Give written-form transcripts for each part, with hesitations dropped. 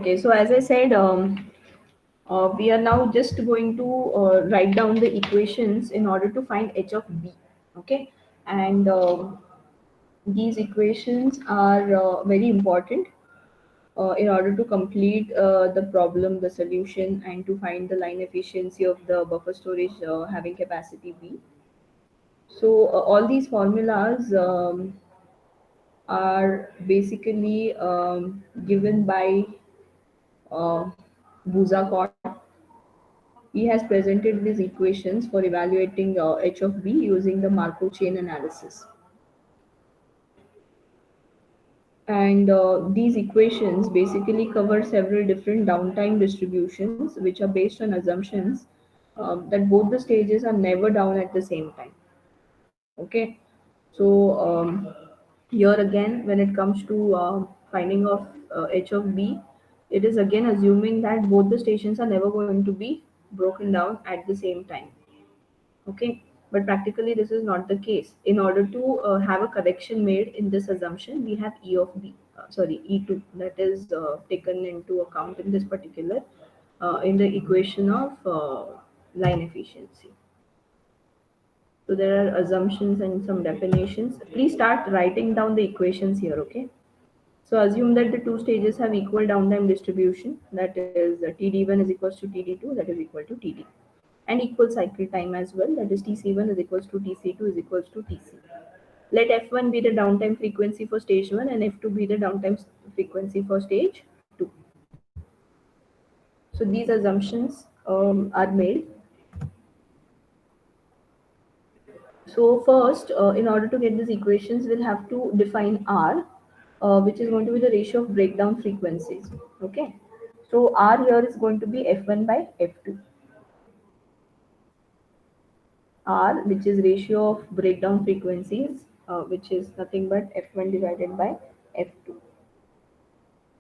Okay, so as I said, we are now just going to write down the equations in order to find h of b. Okay, and these equations are very important in order to complete the problem, the solution, and to find the line efficiency of the buffer storage having capacity b. So all these formulas are basically given by uh, Buzakot. He has presented these equations for evaluating h of b using the Markov chain analysis. And these equations basically cover several different downtime distributions, which are based on assumptions that both the stages are never down at the same time. Okay, so here again, when it comes to finding of h of b, it is again assuming that both the stations are never going to be broken down at the same time. Okay, but practically this is not the case. In order to have a correction made in this assumption, we have e of b, sorry, e2, that is taken into account in this particular in the equation of line efficiency. So there are assumptions and some definitions. Please start writing down the equations here. Okay, so assume that the two stages have equal downtime distribution, that is TD1 is equals to TD2, that is equal to TD, and equal cycle time as well, that is TC1 is equals to TC2 is equals to TC. Let F1 be the downtime frequency for stage 1 and F2 be the downtime frequency for stage 2. So these assumptions are made. So first, in order to get these equations, we'll have to define R, which is going to be the ratio of breakdown frequencies. Okay. So R here is going to be F1 by F2. R, which is ratio of breakdown frequencies, which is nothing but F1 divided by F2.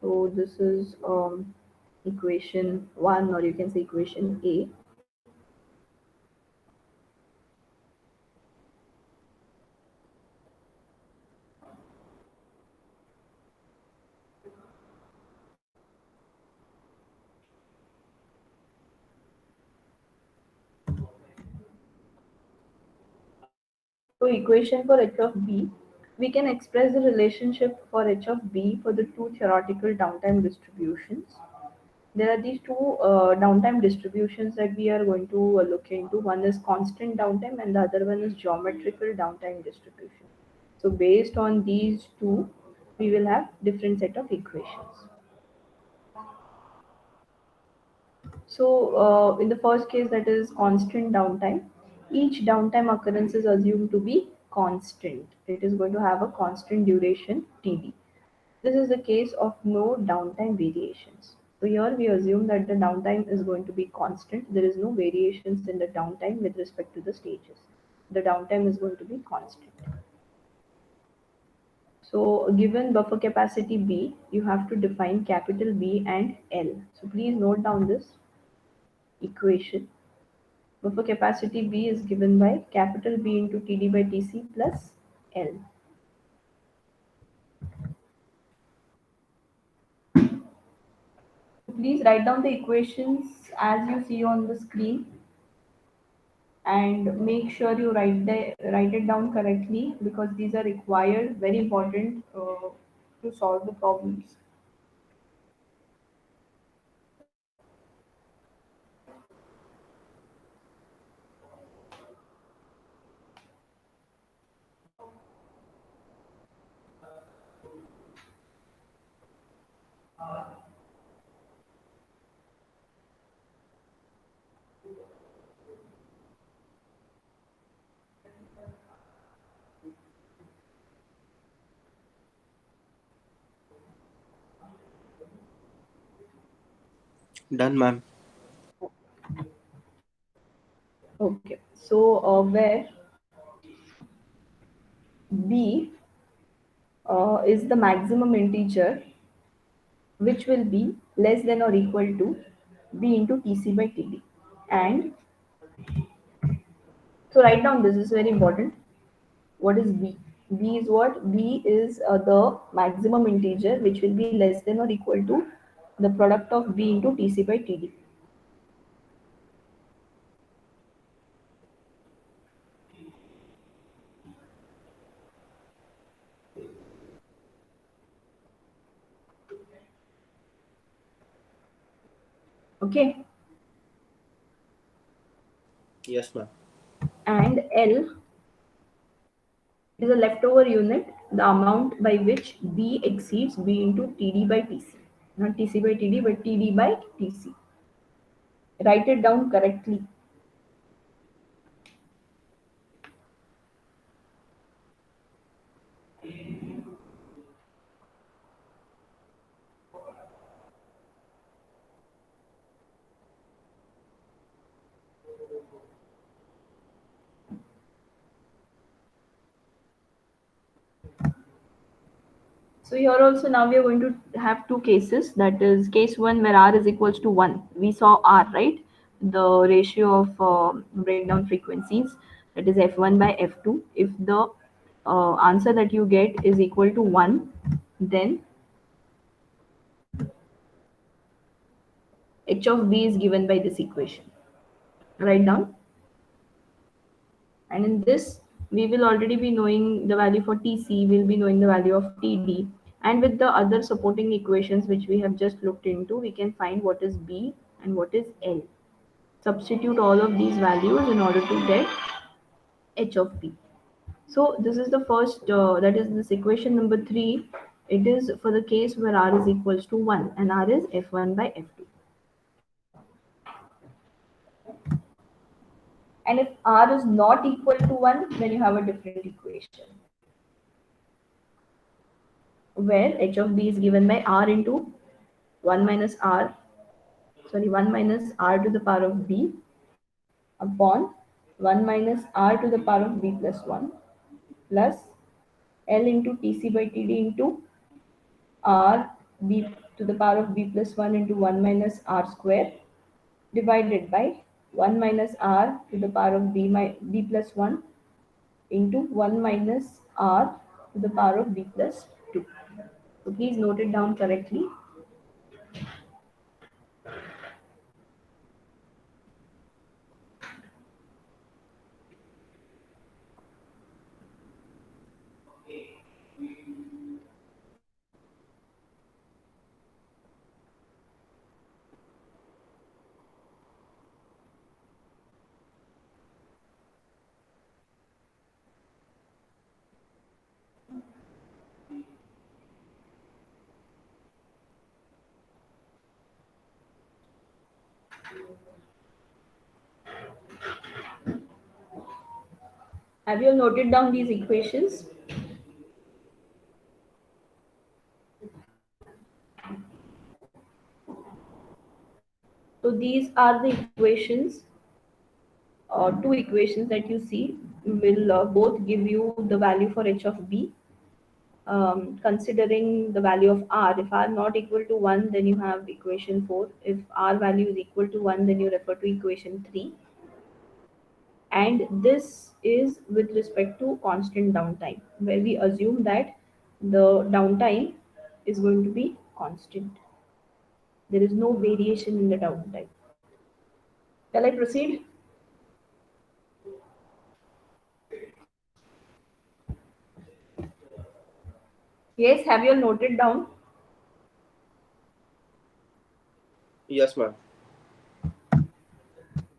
So this is equation 1, or you can say equation A. So equation for h of b, we can express the relationship for h of b for the two theoretical downtime distributions. There are these two downtime distributions that we are going to look into. One is constant downtime and the other one is geometrical downtime distribution. So based on these two, we will have different set of equations. So in the first case, that is constant downtime, each downtime occurrence is assumed to be constant. It is going to have a constant duration TD. This is the case of no downtime variations. So here we assume that the downtime is going to be constant. There is no variations in the downtime with respect to the stages. The downtime is going to be constant. So given buffer capacity B, you have to define capital B and L. So please note down this equation. Buffer capacity B is given by capital B into TD by TC plus L. So please write down the equations as you see on the screen and make sure you write it down correctly, because these are required, very important to solve the problems. Done, ma'am. Okay, so where B is the maximum integer, which will be less than or equal to B into TC by TD. And so write down this is very important. What is B? B is what? B is the maximum integer which will be less than or equal to the product of B into Tc by Td. Okay, Yes, ma'am. and L is a leftover unit, the amount by which B exceeds B into Td by Tc. Not Tc by Td, but Td by Tc. Write it down correctly. So here also now we are going to have two cases. That is case one where R is equals to 1. We saw R, right? The ratio of breakdown frequencies, that is F1 by F2. If the answer that you get is equal to 1, then H of B is given by this equation. Write down. And in this, we will already be knowing the value for Tc, we'll be knowing the value of Td. And with the other supporting equations which we have just looked into, we can find what is B and what is L. Substitute all of these values in order to get H of B. So this is the first, that is this equation number 3. It is for the case where R is equals to 1 and R is F1 by F2. And if R is not equal to 1, then you have a different equation where H of B is given by R into 1 minus R, 1 minus R to the power of B upon 1 minus R to the power of B plus 1 plus L into Tc by Td into R B to the power of B plus 1 into 1 minus R square divided by 1 minus R to the power of B plus 1 into 1 minus R to the power of B plus 2. So please note it down correctly. Have you noted down these equations? So these are the equations, two equations that you see will both give you the value for H of B. Considering the value of R, if R not equal to 1, then you have equation 4. If R value is equal to 1, then you refer to equation 3. And this is with respect to constant downtime, where we assume that the downtime is going to be constant. There is no variation in the downtime. Shall I proceed? Yes, have you all noted down? Yes, ma'am.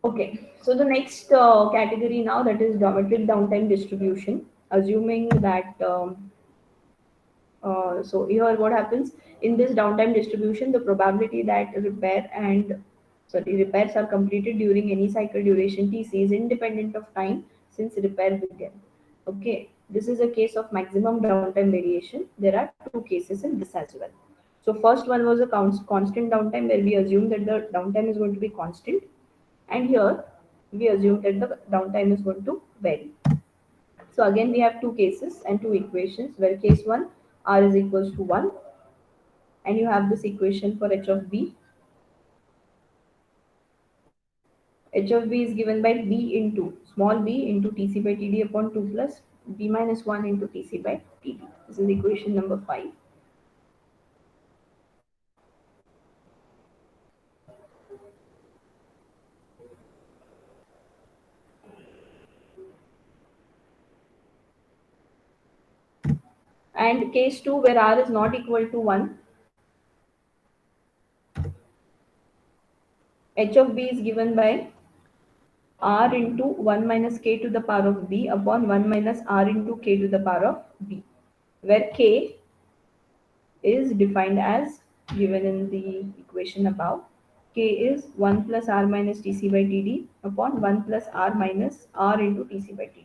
Okay, so the next category now, that is geometric downtime distribution, assuming that so here what happens in this downtime distribution, the probability that repairs are completed during any cycle duration Tc is independent of time since repair began. Okay, this is a case of maximum downtime variation. There are two cases in this as well. So first one was a constant downtime where we assume that the downtime is going to be constant, and here we assume that the downtime is going to vary. So again, we have two cases and two equations where case 1 R is equals to 1, and you have this equation for H of B. H of B is given by B into small b into Tc by Td upon 2 plus B minus 1 into Tc by Td. This is equation number 5. And case 2, where r is not equal to 1, h of b is given by r into 1 minus k to the power of b upon 1 minus r into k to the power of b, where k is defined as given in the equation above. K is 1 plus r minus Tc by Td upon 1 plus r minus r into Tc by Td.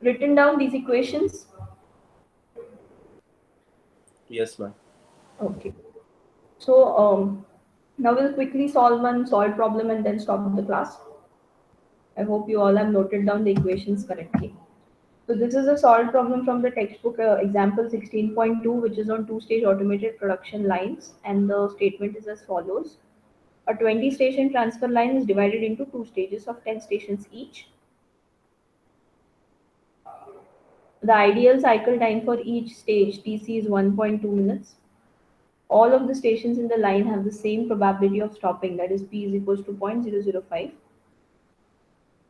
Written down these equations. Yes, ma'am. Okay. So now we'll quickly solve one solved problem and then stop the class. I hope you all have noted down the equations correctly. So this is a solved problem from the textbook example 16.2, which is on two-stage automated production lines, and the statement is as follows. A 20 station transfer line is divided into two stages of 10 stations each. The ideal cycle time for each stage Tc is 1.2 minutes. All of the stations in the line have the same probability of stopping, that is p is equals to 0.005.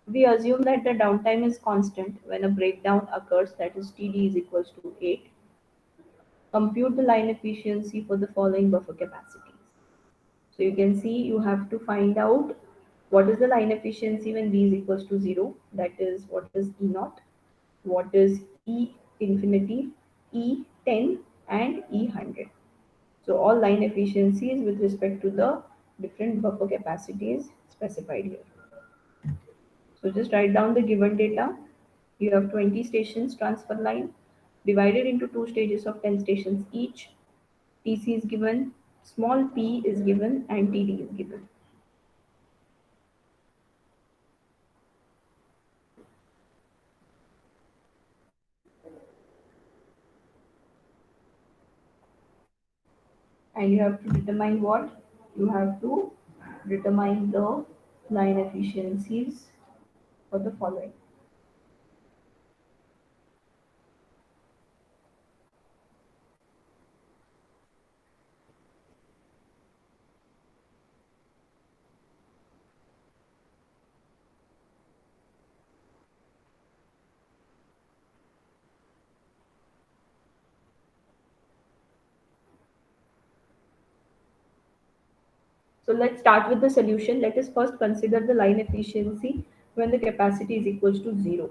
We assume that the downtime is constant when a breakdown occurs, that is Td is equals to 8. Compute the line efficiency for the following buffer capacities. So you can see you have to find out what is the line efficiency when V is equals to 0, that is what is E naught, what is E infinity, E10 and E100. So all line efficiencies with respect to the different buffer capacities specified here. So just write down the given data. You have 20 stations transfer line divided into two stages of 10 stations each. Tc is given, small p is given, and Td is given. And you have to determine what? You have to determine the line efficiencies for the following. So let's start with the solution. Let us first consider the line efficiency when the capacity is equals to 0.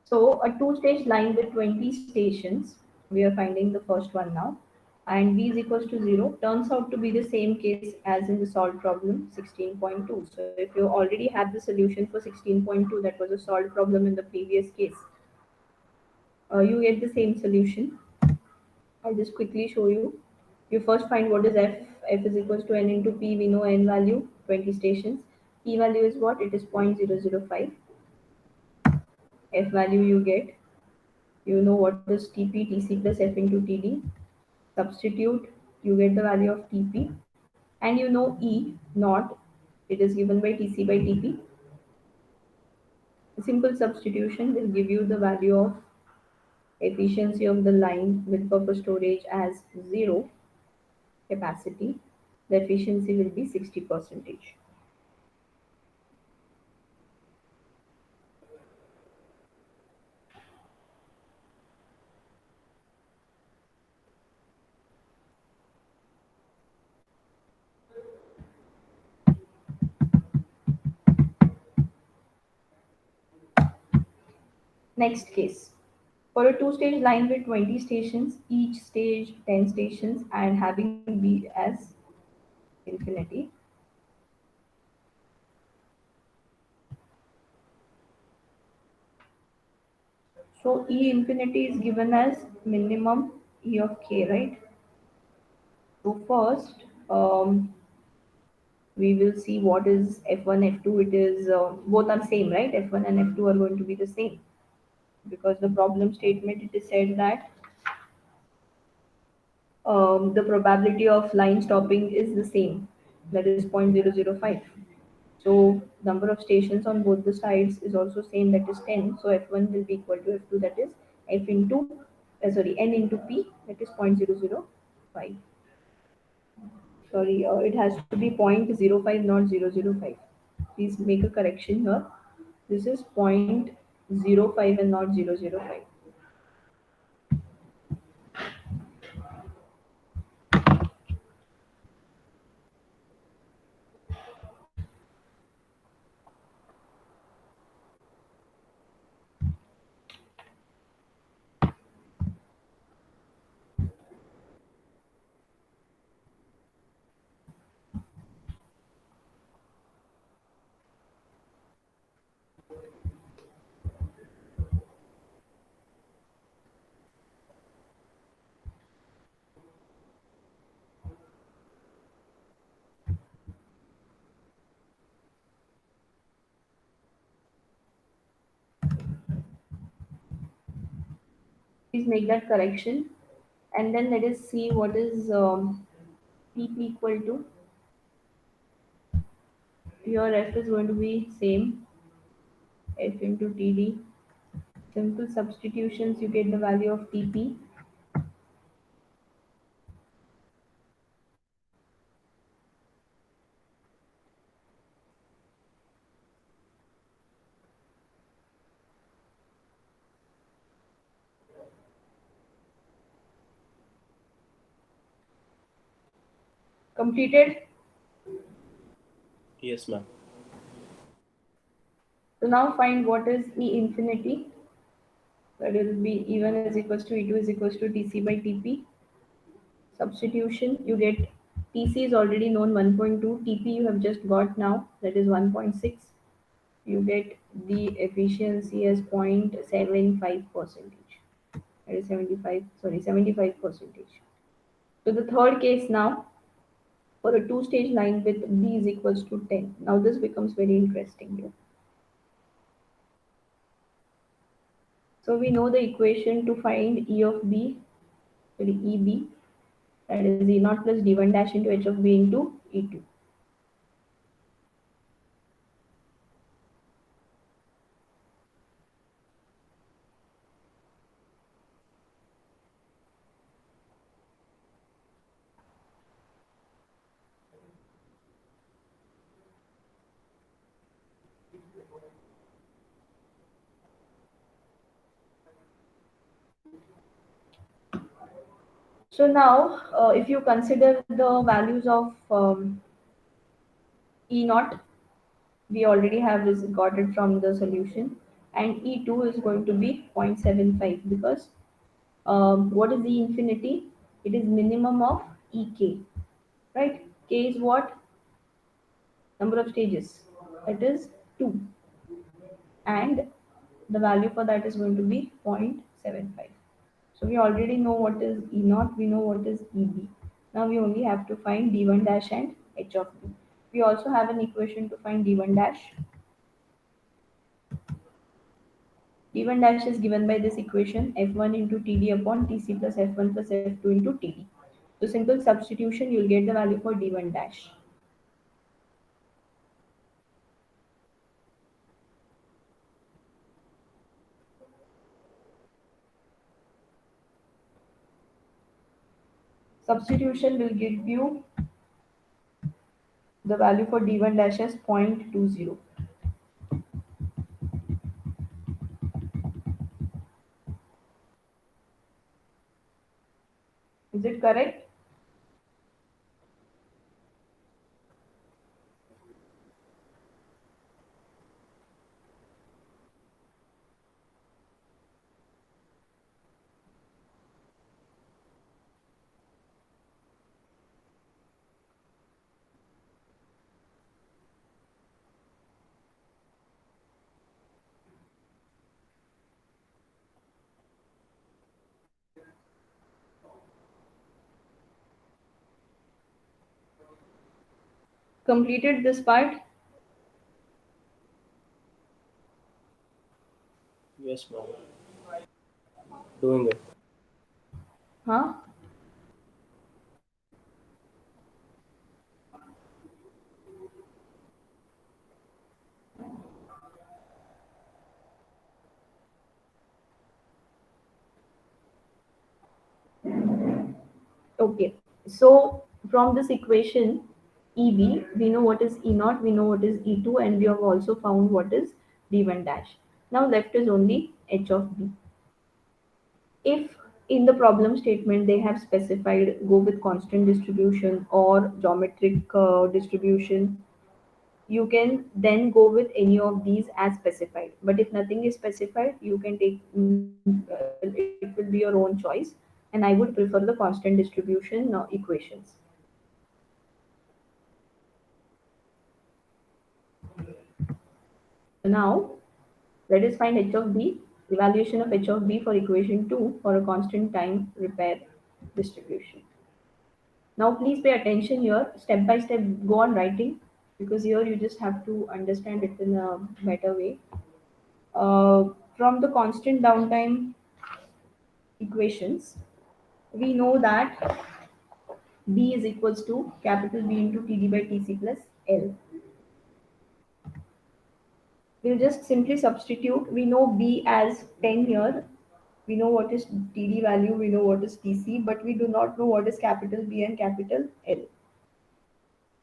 So a two-stage line with 20 stations, we are finding the first one now, and V is equals to 0 turns out to be the same case as in the solved problem 16.2. So if you already had the solution for 16.2, that was a solved problem in the previous case, you get the same solution. I'll just quickly show you. You first find what is f. F is equals to n into p. We know n value, 20 stations. P value is what? It is 0.005. F value you get. You know what is TP, TC plus F into TD. Substitute. you get the value of Tp, and you know E naught, it is given by Tc by Tp. A simple substitution will give you the value of efficiency of the line with buffer storage as 0 capacity. The efficiency will be 60%. Next case. For a two-stage line with 20 stations, each stage 10 stations, and having B as infinity, so E infinity is given as minimum E of k, right? So first, we will see what is F1, F2. It is both are same, right? F1 and F2 are going to be the same because the problem statement it is said that the probability of line stopping is the same, that is 0.005. So number of stations on both the sides is also same, that is 10. So F1 will be equal to F2, that is F into N into P, that is 0.005. Sorry, it has to be 0.05, not 005. Please make a correction here. This is 0.05 and not 005. Please make that correction, and then let us see what is TP equal to. Your F is going to be same, F into TD. Simple substitutions, you get the value of TP. Completed. Yes, ma'am. So now find what is E infinity. That will be E1 is equals to E2 is equals to Tc by Tp. Substitution, you get Tc is already known 1.2, Tp you have just got now, that is 1.6. You get the efficiency as 0.75 percentage. That is 75, sorry, 75 percentage. So the third case now, for a two-stage line with B is equals to 10. Now this becomes very interesting here. So we know the equation to find E of B, sorry, EB, that is E naught plus D1 dash into H of B into E2. So now, if you consider the values of E naught, we already have this got it from the solution, and E2 is going to be 0.75 because what is E infinity? It is minimum of EK, right? K is what? Number of stages. It is 2, and the value for that is going to be 0.75. So we already know what is E naught, we know what is EB. Now we only have to find D1 dash and H of B. We also have an equation to find D1 dash. D1 dash is given by this equation F1 into TD upon TC plus F1 plus F2 into TD. So simple substitution, you'll get the value for d1 dash. Substitution will give you the value for d1 dash as 0.20. Is it correct? Completed this part? Yes, ma'am. Doing it. Huh? Okay. So from this equation, EB, we know what is E naught, we know what is E2, and we have also found what is D1 dash. Now left is only H of B. If in the problem statement they have specified go with constant distribution or geometric distribution, you can then go with any of these as specified. But if nothing is specified, you can take it will be your own choice. And I would prefer the constant distribution equations. So now let us find h of b, evaluation of h of b for equation 2 for a constant time repair distribution. Now please pay attention here, step by step go on writing, because here you just have to understand it in a better way. From the constant downtime equations, we know that B is equals to capital B into TD by TC plus L. We'll just simply substitute. We know B as 10 here. We know what is TD value, we know what is TC, but we do not know what is capital B and capital L.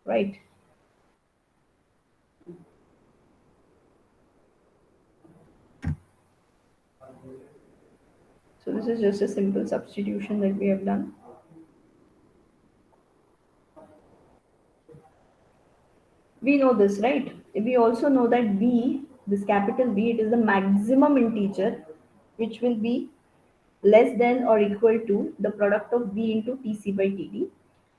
Right? So this is just a simple substitution that we have done. We know this, right? We also know that B, this capital B, it is the maximum integer which will be less than or equal to the product of B into TC by TD,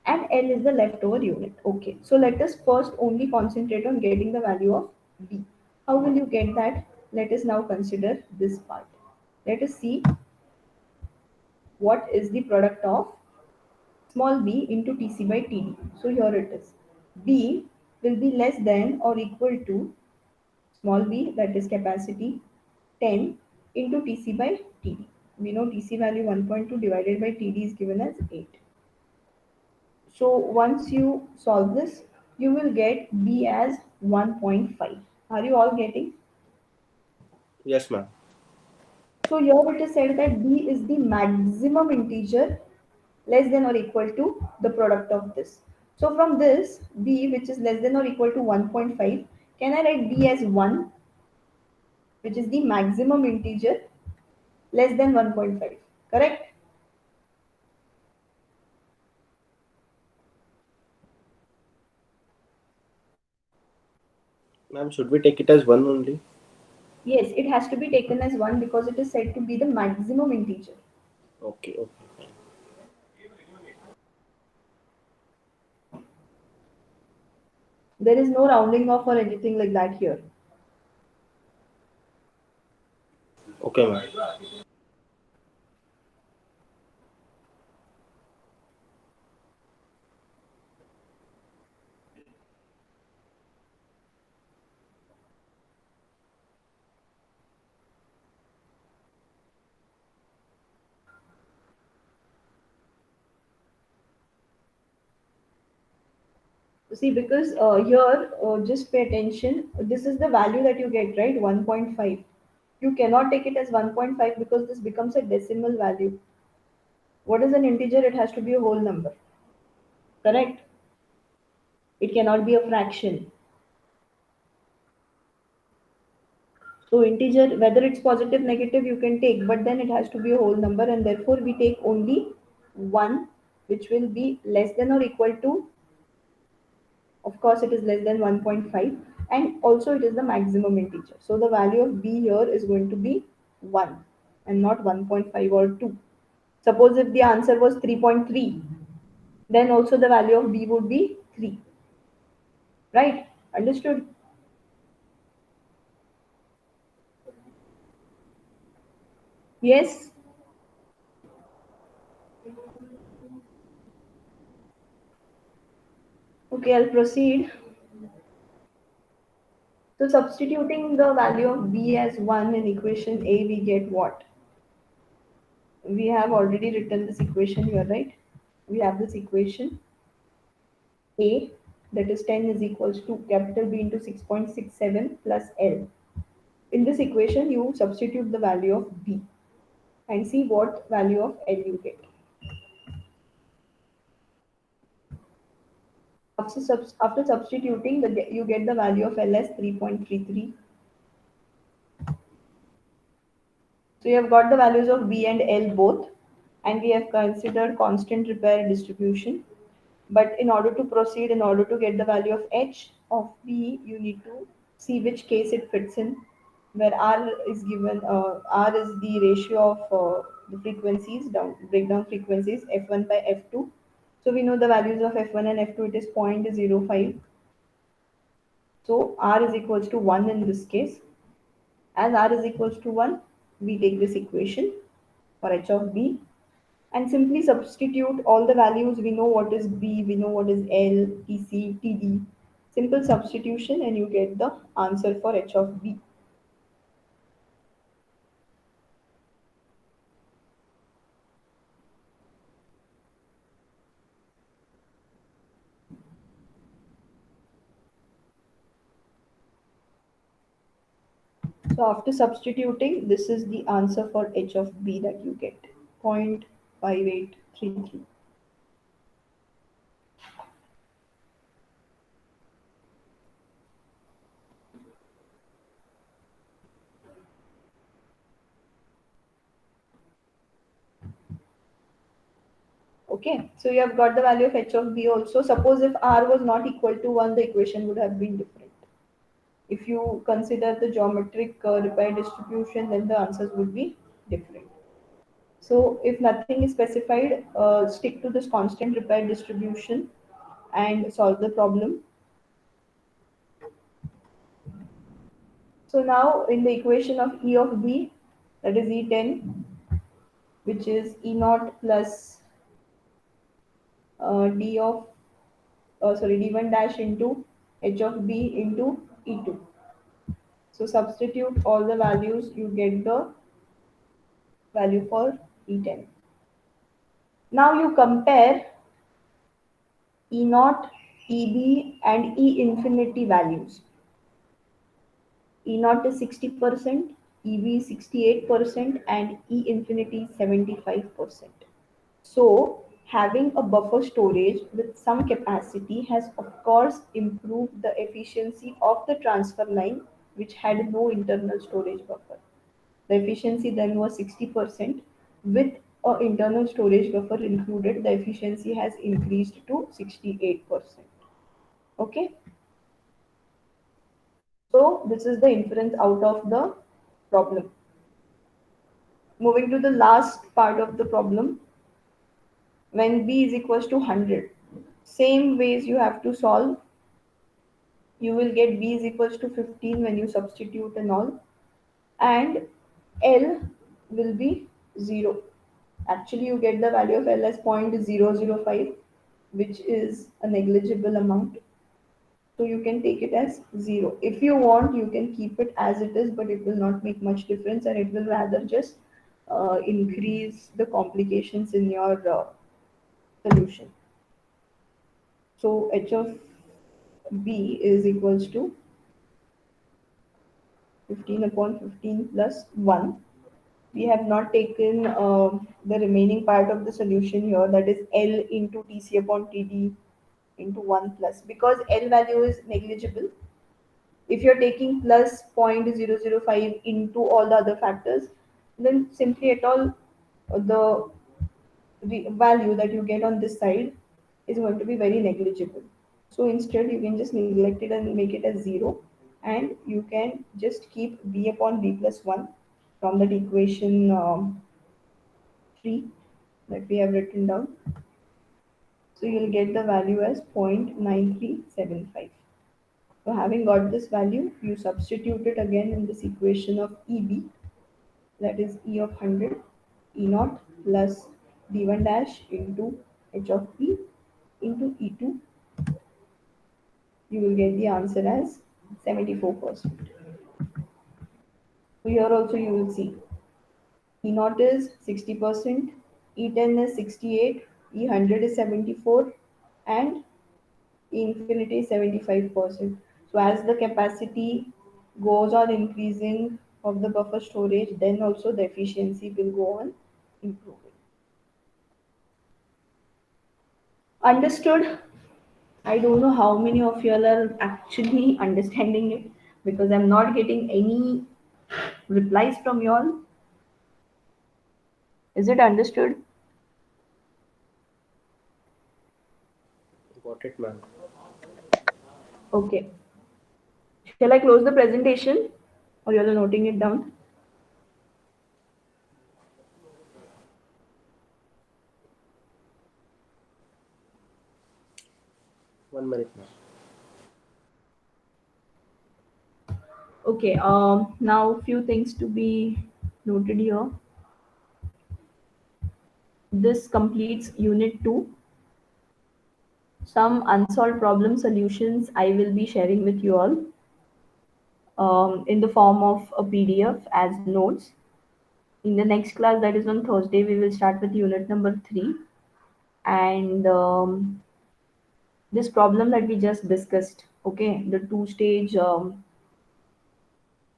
and L is the leftover unit. Okay, so let us first only concentrate on getting the value of B. How will you get that? Let us now consider this part. Let us see what is the product of small b into Tc by Td. So here it is. B will be less than or equal to small b, that is capacity, 10 into Tc by Td. We know Tc value 1.2 divided by Td is given as 8. So once you solve this, you will get b as 1.5. Are you all getting? Yes, ma'am. So here it is said that b is the maximum integer less than or equal to the product of this. So from this, b which is less than or equal to 1.5, can I write b as 1, which is the maximum integer less than 1.5? Correct? Ma'am, should we take it as one only? Yes, it has to be taken as 1 because it is said to be the maximum integer. Okay, okay, fine. There is no rounding off or anything like that here. Okay, ma'am. See, because here, just pay attention. This is the value that you get, right? 1.5. You cannot take it as 1.5 because this becomes a decimal value. What is an integer? It has to be a whole number, correct? It cannot be a fraction. So integer, whether it's positive, negative, you can take, but then it has to be a whole number, and therefore we take only one, which will be less than or equal to, of course, it is less than 1.5, and also it is the maximum integer. So the value of b here is going to be 1 and not 1.5 or 2. Suppose if the answer was 3.3, then also the value of b would be 3. Right? Understood? Yes? Okay, I'll proceed. So substituting the value of b as 1 in equation A, we get what? We have already written this equation here, right? We have this equation A, that is 10 is equals to capital B into 6.67 plus L. In this equation, you substitute the value of B and see what value of L you get. After substituting, you get the value of L as 3.33. So you have got the values of B and L both, and we have considered constant repair distribution. But in order to proceed, in order to get the value of H of B, you need to see which case it fits in, where R is given, R is the ratio of the frequencies, breakdown frequencies, F1 by F2. So we know the values of F1 and F2, it is 0.05. So R is equals to 1 in this case. As R is equals to 1, we take this equation for H of B and simply substitute all the values. We know what is B, we know what is L, TC, TD. Simple substitution and you get the answer for H of B. So after substituting, this is the answer for H of B that you get, 0.5833. Okay, so you have got the value of H of B also. Suppose if R was not equal to 1, the equation would have been different. If you consider the geometric repair distribution, then the answers would be different. So if nothing is specified, stick to this constant repair distribution and solve the problem. So now in the equation of E of B, that is E10, which is E naught plus D of, D1 dash into H of B into E2. So substitute all the values, you get the value for E10. Now you compare E naught, EB and E infinity values. E naught is 60%, EB is 68%, and E infinity is 75%. So, having a buffer storage with some capacity has, of course, improved the efficiency of the transfer line, which had no internal storage buffer. The efficiency then was 60%. With a internal storage buffer included, the efficiency has increased to 68%. Okay, so this is the inference out of the problem. Moving to the last part of the problem, when b is equals to 100, same ways you have to solve. You will get b is equals to 15 when you substitute and all, and L will be 0. Actually, you get the value of L as 0.005, which is a negligible amount. So you can take it as 0. If you want, you can keep it as it is, but it will not make much difference and it will rather just increase the complications in your solution. So H of b is equals to 15 upon 15 plus 1. We have not taken the remaining part of the solution here, that is L into Tc upon Td into 1 plus, because L value is negligible. If you're taking plus 0.005 into all the other factors, then simply at all the value that you get on this side is going to be very negligible. So instead, you can just neglect it and make it as 0, and you can just keep b upon b plus 1 from that equation 3 that we have written down. So you'll get the value as 0.9375. So having got this value, you substitute it again in this equation of EB, that is E of 100, E naught plus D1 dash into H of P into E2. You will get the answer as 74%. So here also you will see E naught is 60%, E10 is 68, E100 is 74, and E infinity is 75%. So as the capacity goes on increasing of the buffer storage, then also the efficiency will go on improving. Understood? I don't know how many of y'all are actually understanding it, because I'm not getting any replies from y'all. Is it understood? Got it, ma'am. Okay. Shall I close the presentation, or y'all are noting it down? 1 minute, ma'am. Okay. Now few things to be noted here. This completes Unit 2. Some unsolved problem solutions I will be sharing with you all in the form of a PDF as notes. In the next class, that is on Thursday, we will start with unit number 3. And this problem that we just discussed, okay, the two-stage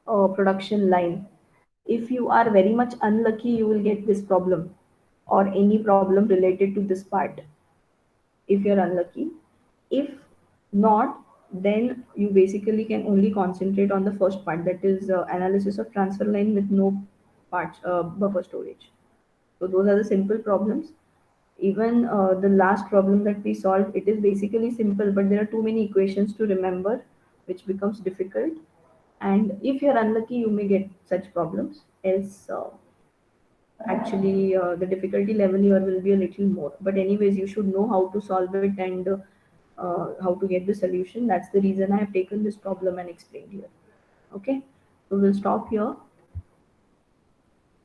production line. If you are very much unlucky, you will get this problem or any problem related to this part if you're unlucky. If not, then you basically can only concentrate on the first part, that is analysis of transfer line with no parts buffer storage. So those are the simple problems. Even the last problem that we solved, it is basically simple, but there are too many equations to remember, which becomes difficult. And if you're unlucky, you may get such problems. Else, actually, the difficulty level here will be a little more. But anyways, you should know how to solve it and how to get the solution. That's the reason I have taken this problem and explained here. Okay, so we'll stop here.